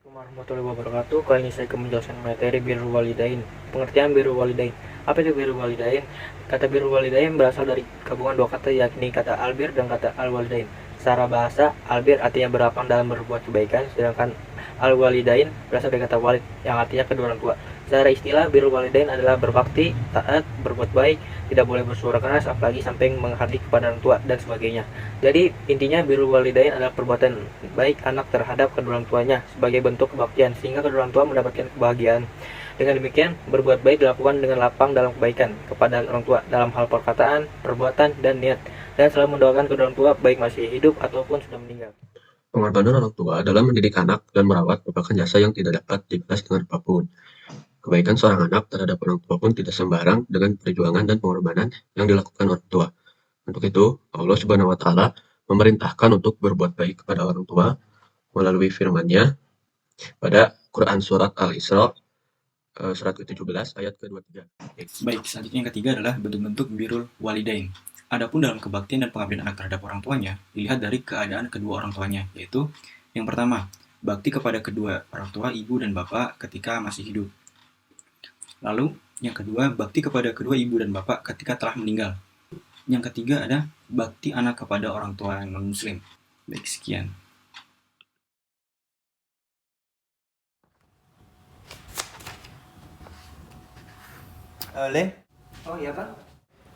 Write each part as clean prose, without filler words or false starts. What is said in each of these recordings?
Warahmatullahi wabarakatuh. Kali ini saya akan menjelaskan materi birrul walidain. Pengertian birrul walidain. Apa itu birrul walidain? Kata birrul walidain berasal dari gabungan dua kata, yakni kata albir dan kata al-walidain. Secara bahasa, albir artinya berapang dalam berbuat kebaikan, sedangkan al-walidain berasal dari kata walid yang artinya kedua orang tua. Secara istilah, birrul walidain adalah berbakti, taat, berbuat baik, tidak boleh bersuara keras, apalagi sampai menghardik kepada orang tua dan sebagainya. Jadi intinya birrul walidain adalah perbuatan baik anak terhadap kedua orang tuanya sebagai bentuk kebaktian sehingga kedua orang tua mendapatkan kebahagiaan. Dengan demikian, berbuat baik dilakukan dengan lapang dalam kebaikan kepada orang tua dalam hal perkataan, perbuatan, dan niat, dan selalu mendoakan kedua orang tua baik masih hidup ataupun sudah meninggal. Pengorbanan orang tua dalam mendidik anak dan merawat merupakan jasa yang tidak dapat dibalas dengan apapun. Kebaikan seorang anak terhadap orang tua pun tidak sembarang dengan perjuangan dan pengorbanan yang dilakukan orang tua. Untuk itu, Allah Subhanahu wa Ta'ala memerintahkan untuk berbuat baik kepada orang tua melalui firman-Nya pada Quran Surat Al-Isra surat ke-17 ayat ke-23. Baik, selanjutnya yang ketiga adalah bentuk-bentuk birrul walidain. Adapun dalam kebaktian dan pengabdian anak terhadap orang tuanya, dilihat dari keadaan kedua orang tuanya, yaitu yang pertama, bakti kepada kedua orang tua, ibu dan bapak ketika masih hidup. Lalu, yang kedua, bakti kepada kedua ibu dan bapak ketika telah meninggal. Yang ketiga ada bakti anak kepada orang tua yang non-muslim. Baik, sekian. Le, Oh iya Pak?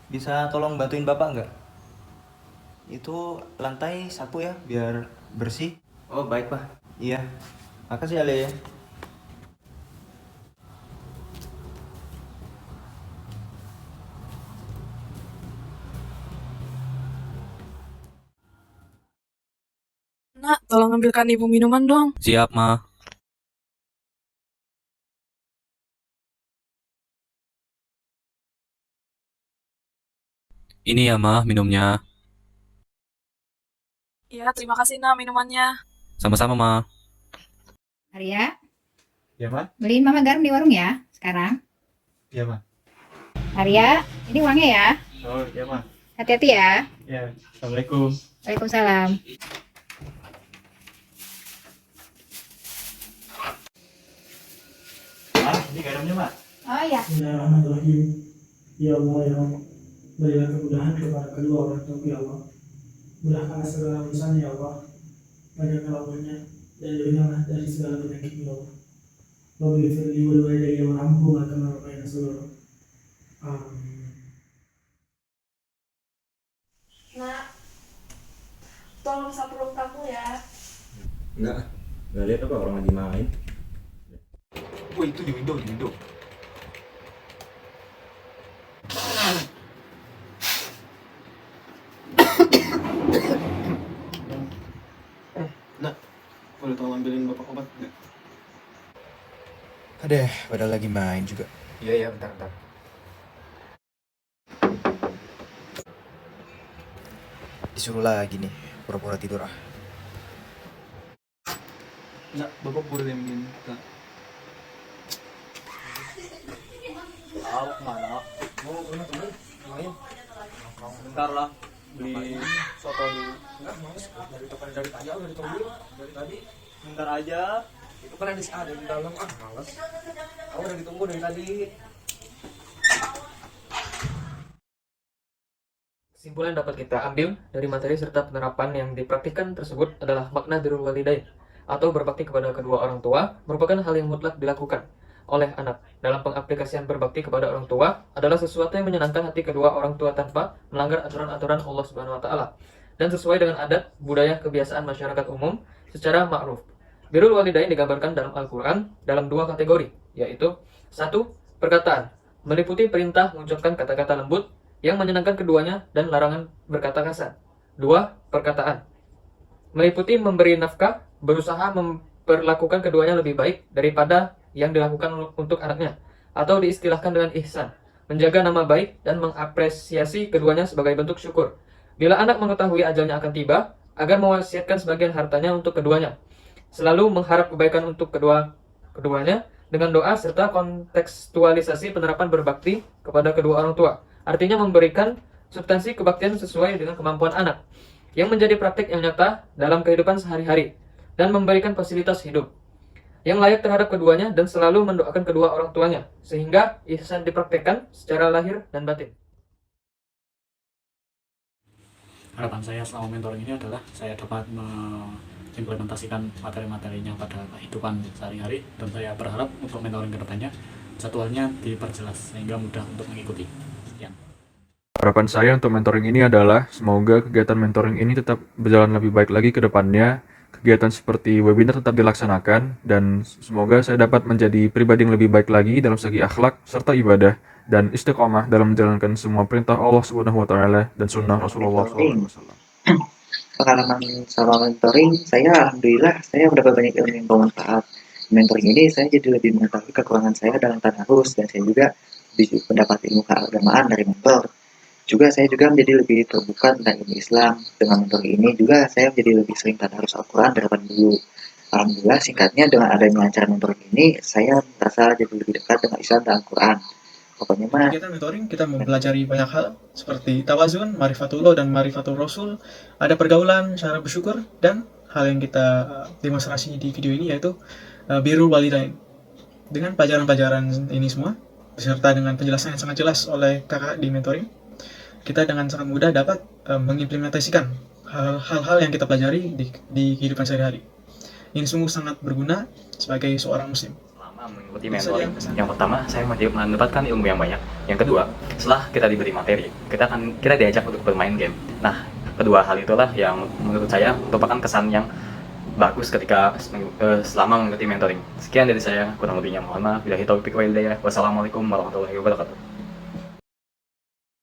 bisa tolong bantuin Bapak nggak? Itu lantai sapu ya, biar bersih. Oh baik Pak. Iya, makasih ya Le. Nak, tolong ambilkan ibu minuman dong. Siap, Ma. Ini ya, Ma, minumnya. Iya, terima kasih nak minumannya. Sama-sama, Ma. Arya, Ya, Ma? beliin Mama garam di warung ya sekarang. Iya, Ma. Arya, ini uangnya ya. Oh, iya, Ma. Hati-hati ya. Ya, Assalamualaikum. Waalaikumsalam. Ini garamnya, Ma. Oh iya. Bismillahirrahmanirrahim. Ya Allah, ya Allah, berilah kemudahan kepada kedua orang tua ya Allah. Mudahkanlah segala urusan ya Allah. Banyakkan umurnya dan jauhkanlah dari segala penyakit ya Allah. Rabbi firli wal walidayya warhamhuma kama rabbayani shaghira. Amin. Nak, tolong sapu ruang tamu ya. Nggak lihat apa orang lagi main. Oh, itu di window, di window. Nak, boleh tolong ambilin Bapak obat nggak? Ada, padahal lagi main juga. Iya, bentar. Disuruh lagi nih, pura-pura tidur ah. Nak, Bapak boleh ambilin kita. Kemana? Mau main? Bentar lah, beli soto dulu. Enggak, males. Dari tadi aja, dari tadi. Bentar aja. Itu kan ada di dalam, males. Aku udah ditunggu dari tadi. Kesimpulan dapat kita ambil dari materi serta penerapan yang dipraktikkan tersebut adalah makna birrul walidain atau berbakti kepada kedua orang tua merupakan hal yang mutlak dilakukan oleh anak. Dalam pengaplikasian berbakti kepada orang tua adalah sesuatu yang menyenangkan hati kedua orang tua tanpa melanggar aturan-aturan Allah Subhanahu wa Ta'ala dan sesuai dengan adat, budaya, kebiasaan masyarakat umum secara ma'ruf. Birrul walidain digambarkan dalam Al-Quran dalam dua kategori, yaitu 1. Perkataan, meliputi perintah mengucapkan kata-kata lembut yang menyenangkan keduanya dan larangan berkata kasar. 2. Perkataan, meliputi memberi nafkah, berusaha memperlakukan keduanya lebih baik daripada yang dilakukan untuk anaknya, atau diistilahkan dengan ihsan, menjaga nama baik dan mengapresiasi keduanya sebagai bentuk syukur. Bila anak mengetahui ajalnya akan tiba, agar mewasiatkan sebagian hartanya untuk keduanya, selalu mengharap kebaikan untuk keduanya dengan doa serta kontekstualisasi penerapan berbakti kepada kedua orang tua. Artinya memberikan substansi kebaktian sesuai dengan kemampuan anak, yang menjadi praktik yang nyata dalam kehidupan sehari-hari dan memberikan fasilitas hidup. yang layak terhadap keduanya dan selalu mendoakan kedua orang tuanya, sehingga ihsan dipraktekkan secara lahir dan batin. Harapan saya selama mentoring ini adalah saya dapat mengimplementasikan materi-materinya pada kehidupan sehari-hari, dan saya berharap untuk mentoring kedepannya jadwalnya diperjelas sehingga mudah untuk mengikuti. Sekian. Harapan saya untuk mentoring ini adalah semoga kegiatan mentoring ini tetap berjalan lebih baik lagi ke depannya. Kegiatan seperti webinar tetap dilaksanakan, dan semoga saya dapat menjadi pribadi yang lebih baik lagi dalam segi akhlak serta ibadah dan istiqomah dalam menjalankan semua perintah Allah Subhanahu wa taala dan sunnah Rasulullah SAW. Pengalaman sama mentoring, saya alhamdulillah saya mendapat banyak ilmu yang bermanfaat. Mentoring ini saya jadi lebih mengetahui kekurangan saya dalam tadarus, dan saya juga mendapat ilmu keagamaan dari mentor. Saya juga menjadi lebih terbuka tentang ilmu Islam. Dengan mentoring ini juga saya menjadi lebih sering tadarus Al-Quran daripada dulu. Alhamdulillah, singkatnya dengan adanya acara mentoring ini, saya merasa jadi lebih dekat dengan Islam dan Al-Quran. Pokoknya mah. Kegiatan mentoring kita mempelajari banyak hal seperti tawazun, marifatullah dan marifatul rasul, ada pergaulan, cara bersyukur, dan hal yang kita demonstrasi di video ini yaitu birrul walidain. Dengan pelajaran-pelajaran ini semua, beserta dengan penjelasan yang sangat jelas oleh kakak di mentoring, kita dengan sangat mudah dapat mengimplementasikan hal-hal yang kita pelajari di kehidupan sehari-hari. Ini sungguh sangat berguna sebagai seorang muslim. Selama mengikuti mentoring, yang pertama saya mendapatkan ilmu yang banyak. Yang kedua, setelah kita diberi materi, kita diajak untuk bermain game. Nah, kedua hal itulah yang menurut saya merupakan kesan yang bagus ketika selama mengikuti mentoring. Sekian dari saya, kurang lebihnya mohon maaf. Billahi taufiq wal hidayah. Wassalamualaikum warahmatullahi wabarakatuh.